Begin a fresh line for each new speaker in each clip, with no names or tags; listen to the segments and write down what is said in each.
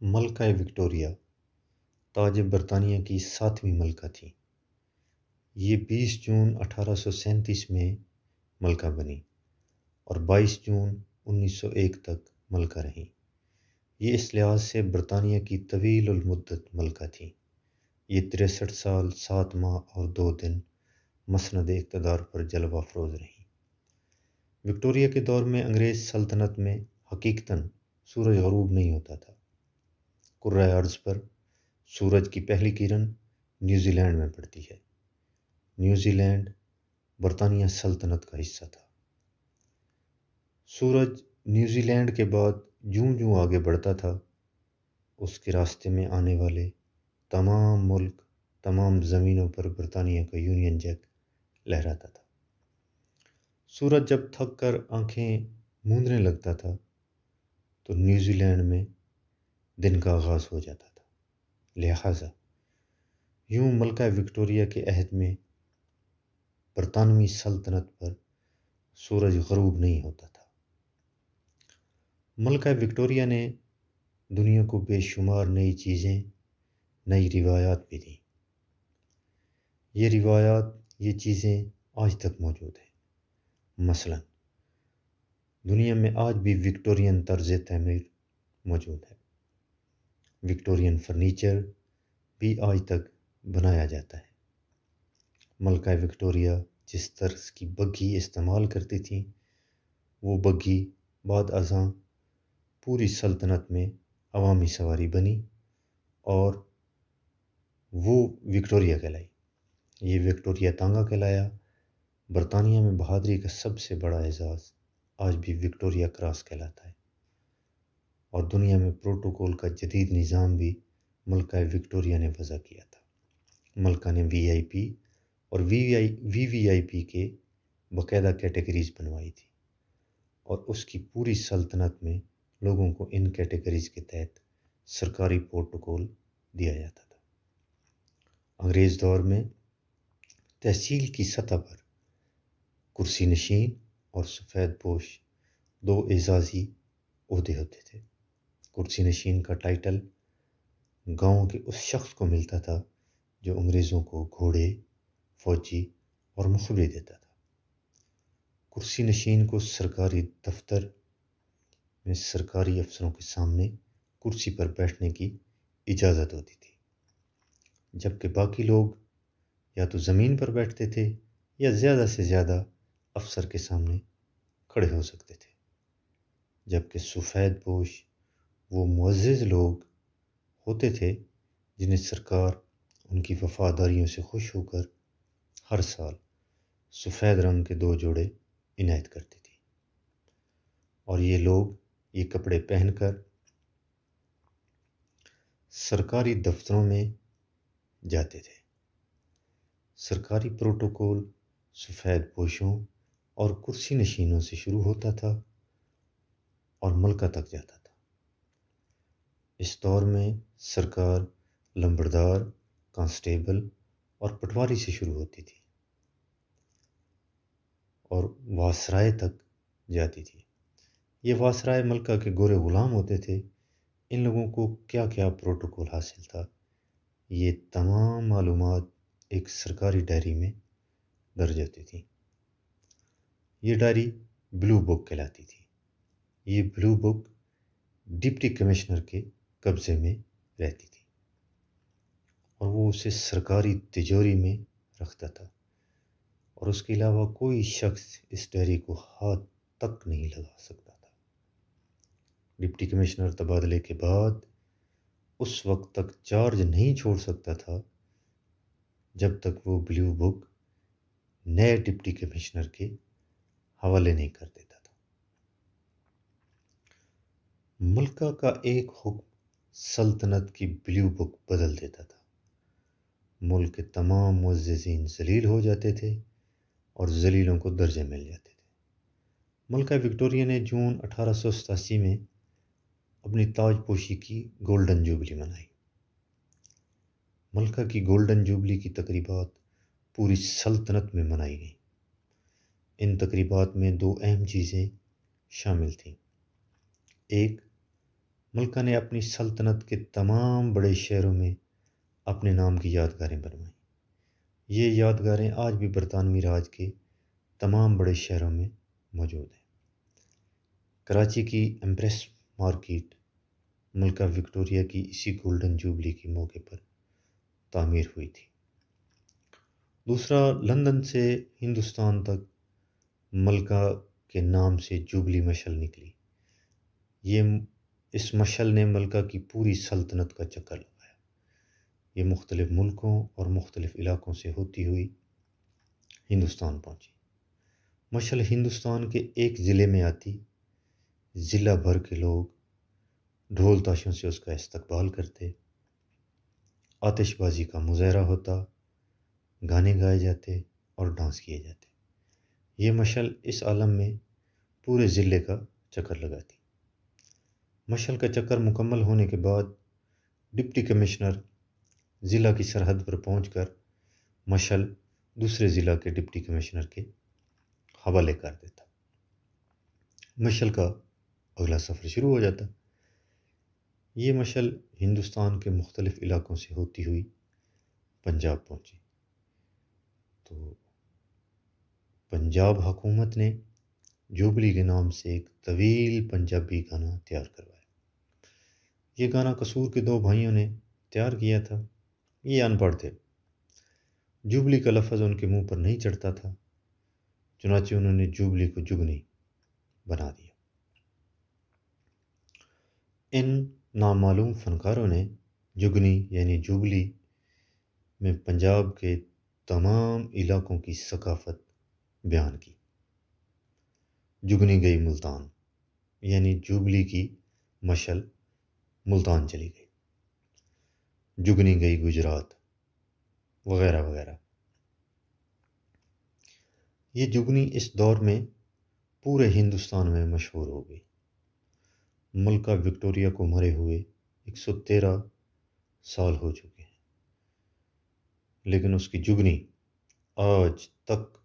ملکہ Victoria تاج برطانیہ کی 7ویں ملکہ تھیں۔ یہ 20 جون 1837 میں ملکہ بنی اور 22 جون 1901 تک ملکہ رہیں۔ یہ اس لحاظ سے برطانیہ کی طویل المدت ملکہ تھیں۔ یہ 63 سال 7 ماہ اور 2 دن مسند اقتدار پر جلوہ افروز رہیں۔ وکٹوریہ کے دور میں انگریز سلطنت میں حقیقتاً سورج غروب نہیں ہوتا تھا۔ کرۂ ارض پر سورج کی پہلی کرن نیوزی لینڈ میں پڑتی ہے۔ نیوزی لینڈ برطانیہ سلطنت کا حصہ تھا۔ سورج نیوزی لینڈ کے بعد جوں جوں آگے بڑھتا تھا، اس کے راستے میں آنے والے تمام ملک، تمام زمینوں پر برطانیہ کا یونین جیک لہراتا تھا۔ سورج جب تھک کر آنکھیں موندنے لگتا تھا تو نیوزی لینڈ میں دن کا آغاز ہو جاتا تھا۔ لہٰذا یوں ملکہ وکٹوریہ کے عہد میں برطانوی سلطنت پر سورج غروب نہیں ہوتا تھا۔ ملکہ وکٹوریہ نے دنیا کو بے شمار نئی چیزیں، نئی روایات بھی دیں۔ یہ روایات، یہ چیزیں آج تک موجود ہیں۔ مثلاً دنیا میں آج بھی وکٹورین طرز تعمیر موجود ہے۔ وکٹورین فرنیچر بھی آج تک بنایا جاتا ہے۔ ملکہ وکٹوریہ جس طرز کی بگھی استعمال کرتی تھیں، وہ بگھی بعد ازاں پوری سلطنت میں عوامی سواری بنی اور وہ وکٹوریہ کہلائی۔ یہ وکٹوریہ تانگا کہلایا۔ برطانیہ میں بہادری کا سب سے بڑا اعزاز آج بھی وکٹوریہ کراس کہلاتا ہے، اور دنیا میں پروٹوکول کا جدید نظام بھی ملکہ وکٹوریہ نے وضع کیا تھا۔ ملکہ نے وی آئی پی اور وی آئی پی کے باقاعدہ کیٹیگریز بنوائی تھی، اور اس کی پوری سلطنت میں لوگوں کو ان کیٹیگریز کے تحت سرکاری پروٹوکول دیا جاتا تھا۔ انگریز دور میں تحصیل کی سطح پر کرسی نشین اور سفید پوش 2 اعزازی عہدے ہوتے تھے۔ کرسی نشین کا ٹائٹل گاؤں کے اس شخص کو ملتا تھا جو انگریزوں کو گھوڑے، فوجی اور مخبری دیتا تھا۔ کرسی نشین کو سرکاری دفتر میں سرکاری افسروں کے سامنے کرسی پر بیٹھنے کی اجازت ہوتی تھی، جبکہ باقی لوگ یا تو زمین پر بیٹھتے تھے یا زیادہ سے زیادہ افسر کے سامنے کھڑے ہو سکتے تھے۔ جبکہ سفید پوش وہ معزز لوگ ہوتے تھے جنہیں سرکار ان کی وفاداریوں سے خوش ہو کر ہر سال سفید رنگ کے 2 جوڑے عنایت کرتی تھی، اور یہ لوگ یہ کپڑے پہن کر سرکاری دفتروں میں جاتے تھے۔ سرکاری پروٹوکول سفید پوشوں اور کرسی نشینوں سے شروع ہوتا تھا اور ملکہ تک جاتا تھا۔ اس دور میں سرکار لمبردار، کانسٹیبل اور پٹواری سے شروع ہوتی تھی اور واسرائے تک جاتی تھی۔ یہ واسرائے ملکہ کے گورے غلام ہوتے تھے۔ ان لوگوں کو کیا کیا پروٹوکول حاصل تھا، یہ تمام معلومات ایک سرکاری ڈائری میں درج ہوتی تھیں۔ یہ ڈائری بلو بک کہلاتی تھی۔ یہ بلو بک ڈپٹی کمشنر کے قبضے میں رہتی تھی اور وہ اسے سرکاری تجوری میں رکھتا تھا، اور اس کے علاوہ کوئی شخص اس ڈائری کو ہاتھ تک نہیں لگا سکتا تھا۔ ڈپٹی کمشنر تبادلے کے بعد اس وقت تک چارج نہیں چھوڑ سکتا تھا جب تک وہ بلو بک نئے ڈپٹی کمشنر کے حوالے نہیں کر دیتا تھا۔ ملکہ کا ایک حکم سلطنت کی بلو بک بدل دیتا تھا۔ ملک کے تمام معززین ذلیل ہو جاتے تھے اور ذلیلوں کو درجے مل جاتے تھے۔ ملکہ وکٹوریہ نے جون 1887 میں اپنی تاج پوشی کی گولڈن جوبلی منائی۔ ملکہ کی گولڈن جوبلی کی تقریبات پوری سلطنت میں منائی گئیں۔ ان تقریبات میں 2 اہم چیزیں شامل تھیں۔ ایک، ملکہ نے اپنی سلطنت کے تمام بڑے شہروں میں اپنے نام کی یادگاریں بنوائیں۔ یہ یادگاریں آج بھی برطانوی راج کے تمام بڑے شہروں میں موجود ہیں۔ کراچی کی ایمپریس مارکیٹ ملکہ وکٹوریہ کی اسی گولڈن جوبلی کے موقع پر تعمیر ہوئی تھی۔ دوسرا، لندن سے ہندوستان تک ملکہ کے نام سے جوبلی مشل نکلی۔ اس مشل نے ملکہ کی پوری سلطنت کا چکر لگایا۔ یہ مختلف ملکوں اور مختلف علاقوں سے ہوتی ہوئی ہندوستان پہنچی۔ مشل ہندوستان کے ایک ضلع میں آتی، ضلع بھر کے لوگ ڈھول تاشوں سے اس کا استقبال کرتے، آتش بازی کا مظاہرہ ہوتا، گانے گائے جاتے اور ڈانس کیے جاتے۔ یہ مشل اس عالم میں پورے ضلع کا چکر لگاتی۔ مشل کا چکر مکمل ہونے کے بعد ڈپٹی کمشنر ضلع کی سرحد پر پہنچ کر مشل دوسرے ضلع کے ڈپٹی کمشنر کے حوالے کر دیتا۔ مشل کا اگلا سفر شروع ہو جاتا۔ یہ مشل ہندوستان کے مختلف علاقوں سے ہوتی ہوئی پنجاب پہنچی، تو پنجاب حکومت نے جوبلی کے نام سے ایک طویل پنجابی گانا تیار کروایا۔ یہ گانا قصور کے دو بھائیوں نے تیار کیا تھا۔ یہ ان پڑھ تھے، جوبلی کا لفظ ان کے منہ پر نہیں چڑھتا تھا، چنانچہ انہوں نے جوبلی کو جگنی بنا دیا۔ ان نامعلوم فنکاروں نے جگنی یعنی جوبلی میں پنجاب کے تمام علاقوں کی ثقافت بیان کی۔ جگنی گئی ملتان، یعنی جوبلی کی مشل ملتان چلی گئی۔ جگنی گئی گجرات، وغیرہ وغیرہ۔ یہ جگنی اس دور میں پورے ہندوستان میں مشہور ہو گئی۔ ملکہ وکٹوریہ کو مرے ہوئے 113 سال ہو چکے ہیں، لیکن اس کی جگنی آج تک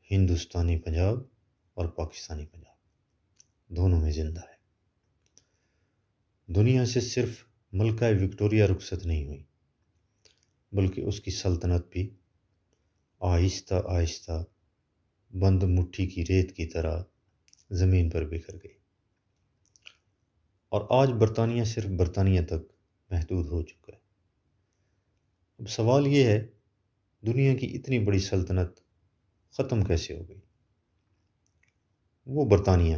ہندوستانی پنجاب اور پاکستانی پنجاب دونوں میں زندہ ہے۔ دنیا سے صرف ملکہ وکٹوریہ رخصت نہیں ہوئی، بلکہ اس کی سلطنت بھی آہستہ آہستہ بند مٹھی کی ریت کی طرح زمین پر بکھر گئی، اور آج برطانیہ صرف برطانیہ تک محدود ہو چکا ہے۔ اب سوال یہ ہے، دنیا کی اتنی بڑی سلطنت ختم کیسے ہو گئی؟ وہ برطانیہ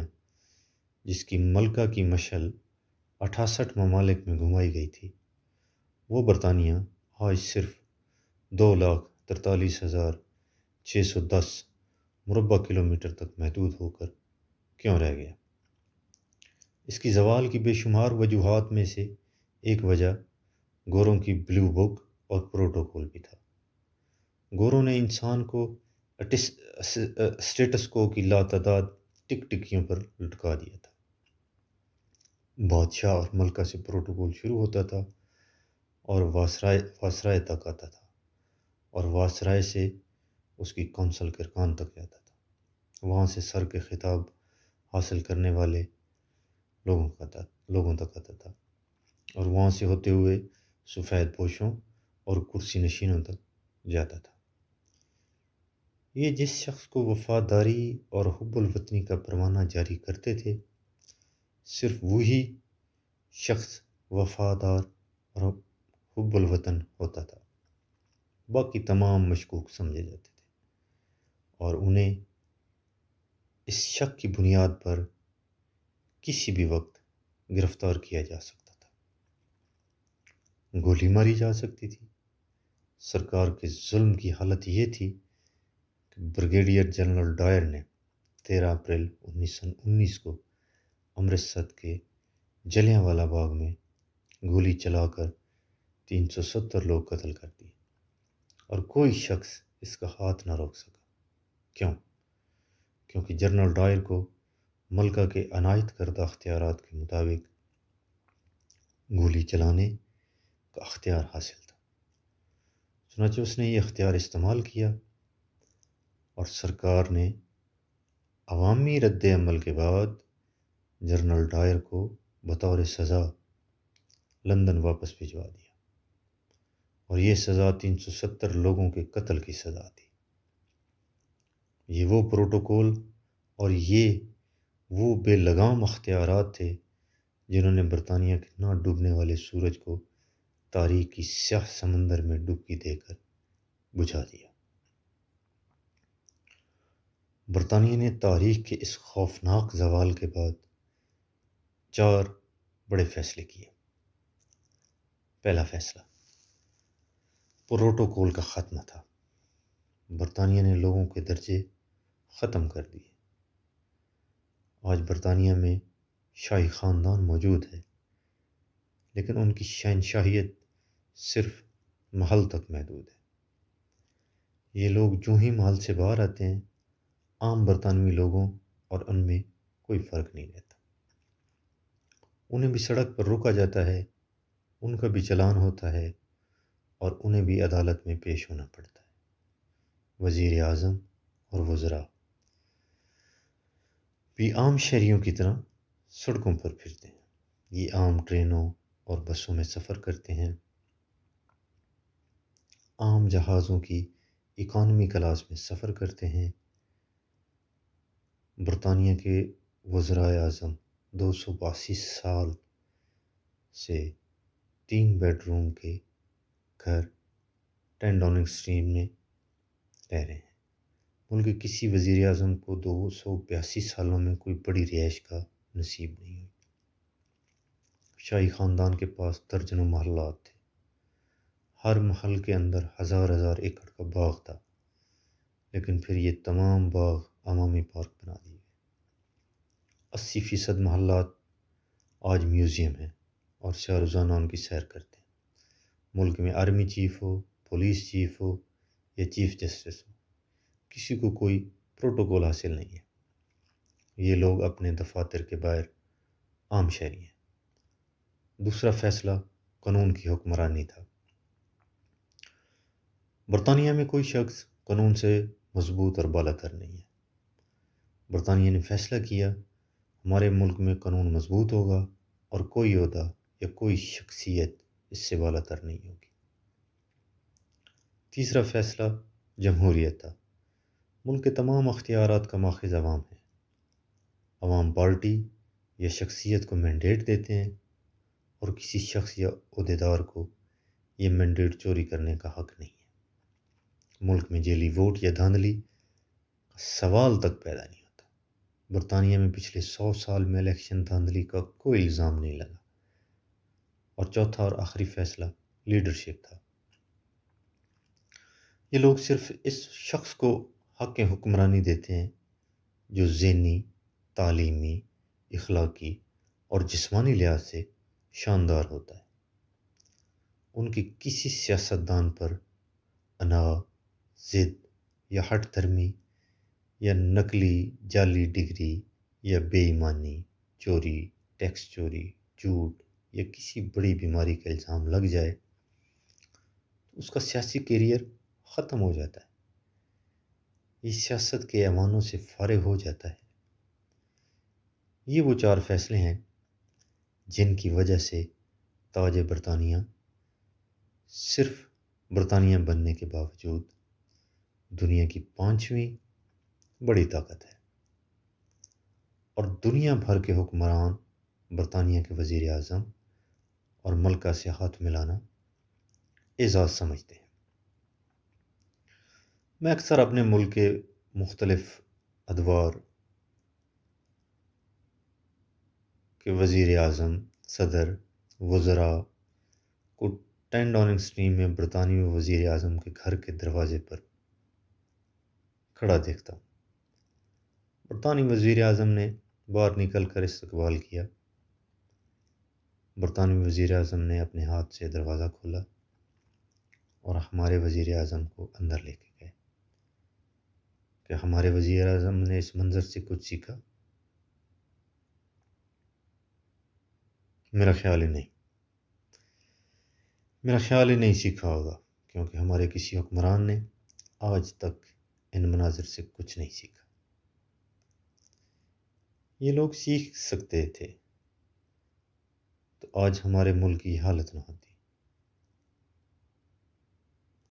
جس کی ملکہ کی مشل 68 ممالک میں گھمائی گئی تھی، وہ برطانیہ آج صرف 2,43,610 مربع کلومیٹر تک محدود ہو کر کیوں رہ گیا؟ اس کی زوال کی بے شمار وجوہات میں سے ایک وجہ گوروں کی بلیو بک اور پروٹوکول بھی تھا۔ گوروں نے انسان کو اسٹیٹس کو کی لاتعداد ٹک ٹکیوں پر لٹکا دیا تھا۔ بادشاہ اور ملکہ سے پروٹوکول شروع ہوتا تھا اور واسرائے تک آتا تھا، اور واسرائے سے اس کی کونسل کے ارکان تک جاتا تھا، وہاں سے سر کے خطاب حاصل کرنے والے لوگوں تک آتا تھا، اور وہاں سے ہوتے ہوئے سفید پوشوں اور کرسی نشینوں تک جاتا تھا۔ یہ جس شخص کو وفاداری اور حب الوطنی کا پروانہ جاری کرتے تھے، صرف وہی شخص وفادار اور حب الوطن ہوتا تھا، باقی تمام مشکوک سمجھے جاتے تھے، اور انہیں اس شک کی بنیاد پر کسی بھی وقت گرفتار کیا جا سکتا تھا، گولی ماری جا سکتی تھی۔ سرکار کے ظلم کی حالت یہ تھی کہ بریگیڈیئر جنرل ڈائر نے 13 اپریل 1919 کو امرتسر کے جلیاں والا باغ میں گولی چلا کر 370 لوگ قتل کر دیے، اور کوئی شخص اس کا ہاتھ نہ روک سکا۔ کیوں؟ کیونکہ جنرل ڈائر کو ملکہ کے عنایت کردہ اختیارات کے مطابق گولی چلانے کا اختیار حاصل تھا، چنانچہ اس نے یہ اختیار استعمال کیا، اور سرکار نے عوامی رد عمل کے بعد جنرل ڈائر کو بطور سزا لندن واپس بھجوا دیا، اور یہ سزا 370 لوگوں کے قتل کی سزا تھی۔ یہ وہ پروٹوکول اور یہ وہ بے لگام اختیارات تھے جنہوں نے برطانیہ کے نہ ڈوبنے والے سورج کو تاریخ کی سیاہ سمندر میں ڈبکی دے کر بجھا دیا۔ برطانیہ نے تاریخ کے اس خوفناک زوال کے بعد 4 بڑے فیصلے کیے۔ پہلا فیصلہ پروٹوکول کا خاتمہ تھا۔ برطانیہ نے لوگوں کے درجے ختم کر دیے۔ آج برطانیہ میں شاہی خاندان موجود ہے، لیکن ان کی شہنشاہیت صرف محل تک محدود ہے۔ یہ لوگ جو ہی محل سے باہر آتے ہیں، عام برطانوی لوگوں اور ان میں کوئی فرق نہیں رہتا۔ انہیں بھی سڑک پر روکا جاتا ہے، ان کا بھی چلان ہوتا ہے، اور انہیں بھی عدالت میں پیش ہونا پڑتا ہے۔ وزیر اعظم اور وزراء بھی عام شہریوں کی طرح سڑکوں پر پھرتے ہیں۔ یہ عام ٹرینوں اور بسوں میں سفر کرتے ہیں، عام جہازوں کی اکانومی کلاس میں سفر کرتے ہیں۔ برطانیہ کے وزرائے اعظم 282 سال سے 3 بیڈ روم کے گھر 10 ڈاؤننگ اسٹریٹ میں رہ رہے ہیں۔ ملک کے کسی وزیر اعظم کو 282 سالوں میں کوئی بڑی رہائش کا نصیب نہیں ہوئی۔ شاہی خاندان کے پاس درجنوں محلات تھے، ہر محل کے اندر ہزار ایکڑ کا باغ تھا، لیکن پھر یہ تمام باغ عوامی پارک بنا دیے گئے۔ 80% محلات آج میوزیم ہیں اور سیاح روزانہ ان کی سیر کرتے ہیں۔ ملک میں آرمی چیف ہو، پولیس چیف ہو یا چیف جسٹس ہو، کسی کو کوئی پروٹوکول حاصل نہیں ہے۔ یہ لوگ اپنے دفاتر کے باہر عام شہری ہیں۔ دوسرا فیصلہ قانون کی حکمرانی تھا۔ برطانیہ میں کوئی شخص قانون سے مضبوط اور بالا تر نہیں ہے۔ برطانیہ نے فیصلہ کیا ہمارے ملک میں قانون مضبوط ہوگا اور کوئی عہدہ یا کوئی شخصیت اس سے بالا تر نہیں ہوگی۔ تیسرا فیصلہ جمہوریت تھا۔ ملک کے تمام اختیارات کا ماخذ عوام ہے۔ عوام پارٹی یا شخصیت کو مینڈیٹ دیتے ہیں، اور کسی شخص یا عہدیدار کو یہ مینڈیٹ چوری کرنے کا حق نہیں ہے۔ ملک میں جعلی ووٹ یا دھاندلی کا سوال تک پیدا نہیں ہوتا۔ برطانیہ میں پچھلے 100 سال میں الیکشن دھاندلی کا کوئی الزام نہیں لگا۔ اور چوتھا اور آخری فیصلہ لیڈرشپ تھا۔ یہ لوگ صرف اس شخص کو حق حکمرانی دیتے ہیں جو ذہنی، تعلیمی، اخلاقی اور جسمانی لحاظ سے شاندار ہوتا ہے۔ ان کی کسی سیاستدان پر انا، ضد یا ہٹ دھرمی یا نقلی جعلی ڈگری یا بے ایمانی، چوری، ٹیکس چوری، جھوٹ یا کسی بڑی بیماری کا الزام لگ جائے تو اس کا سیاسی کیریئر ختم ہو جاتا ہے۔ یہ سیاست کے ایوانوں سے فارغ ہو جاتا ہے۔ یہ وہ 4 فیصلے ہیں جن کی وجہ سے تاج برطانیہ صرف برطانیہ بننے کے باوجود دنیا کی 5ویں بڑی طاقت ہے، اور دنیا بھر کے حکمران برطانیہ کے وزیر اعظم اور ملکہ سے ہاتھ ملانا اعزاز سمجھتے ہیں۔ میں اکثر اپنے ملک کے مختلف ادوار کے وزیر اعظم، صدر، وزراء کو 10 ڈاؤننگ اسٹریٹ میں برطانوی وزیر اعظم کے گھر کے دروازے پر کھڑا دیکھتا ہوں۔ برطانوی وزیر اعظم نے باہر نکل کر استقبال کیا۔ برطانوی وزیر اعظم نے اپنے ہاتھ سے دروازہ کھولا اور ہمارے وزیر اعظم کو اندر لے کے گئے۔ کہ ہمارے وزیر اعظم نے اس منظر سے کچھ سیکھا؟ میرا خیال ہی نہیں سیکھا ہوگا، کیونکہ ہمارے کسی حکمران نے آج تک ان مناظر سے کچھ نہیں سیکھا۔ یہ لوگ سیکھ سکتے تھے، تو آج ہمارے ملک کی حالت نہ ہوتی۔